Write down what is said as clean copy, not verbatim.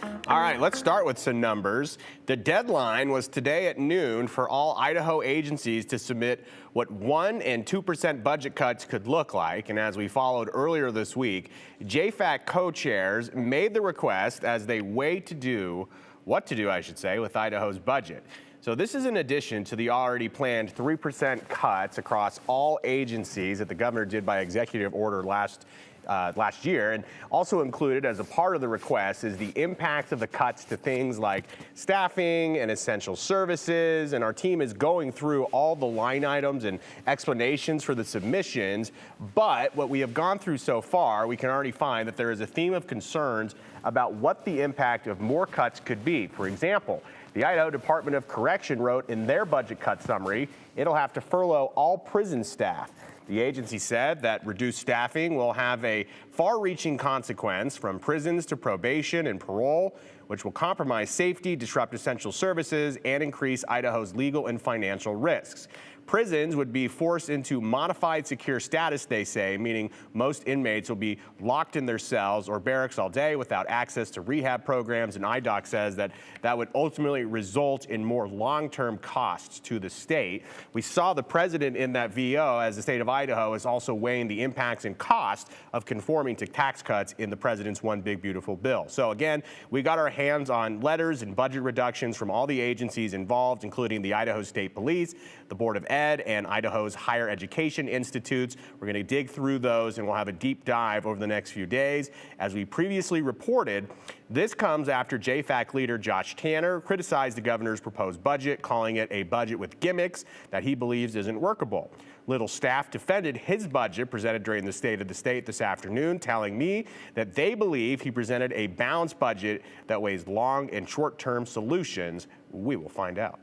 All right, let's start with some numbers. The deadline was today at noon for all Idaho agencies to submit what 1% and 2% budget cuts could look like. And as we followed earlier this week, JFAC co-chairs made the request as they weigh what to do, with Idaho's budget. So this is in addition to the already planned 3% cuts across all agencies that the governor did by executive order last year, and also included as a part of the request is the impact of the cuts to things like staffing and essential services. And our team is going through all the line items and explanations for the submissions. But what we have gone through so far, we can already find that there is a theme of concerns about what the impact of more cuts could be. For example, the Idaho Department of Correction wrote in their budget cut summary, it'll have to furlough all prison staff. The agency said that reduced staffing will have a far-reaching consequence from prisons to probation and parole, which will compromise safety, disrupt essential services, and increase Idaho's legal and financial risks. Prisons would be forced into modified secure status, they say, meaning most inmates will be locked in their cells or barracks all day without access to rehab programs. And IDOC says that would ultimately result in more long-term costs to the state. We saw the president in that VO, as the state of Idaho is also weighing the impacts and cost of conforming to tax cuts in the president's One Big Beautiful Bill. So again, we got our hands on letters and budget reductions from all the agencies involved, including the Idaho State Police, the Board of Ed, and Idaho's higher education institutes. We're going to dig through those and we'll have a deep dive over the next few days. As we previously reported, this comes after JFAC leader Josh Tanner criticized the governor's proposed budget, calling it a budget with gimmicks that he believes isn't workable. Little staff defended his budget presented during the State of the State this afternoon, telling me that they believe he presented a balanced budget that weighs long and short-term solutions. We will find out.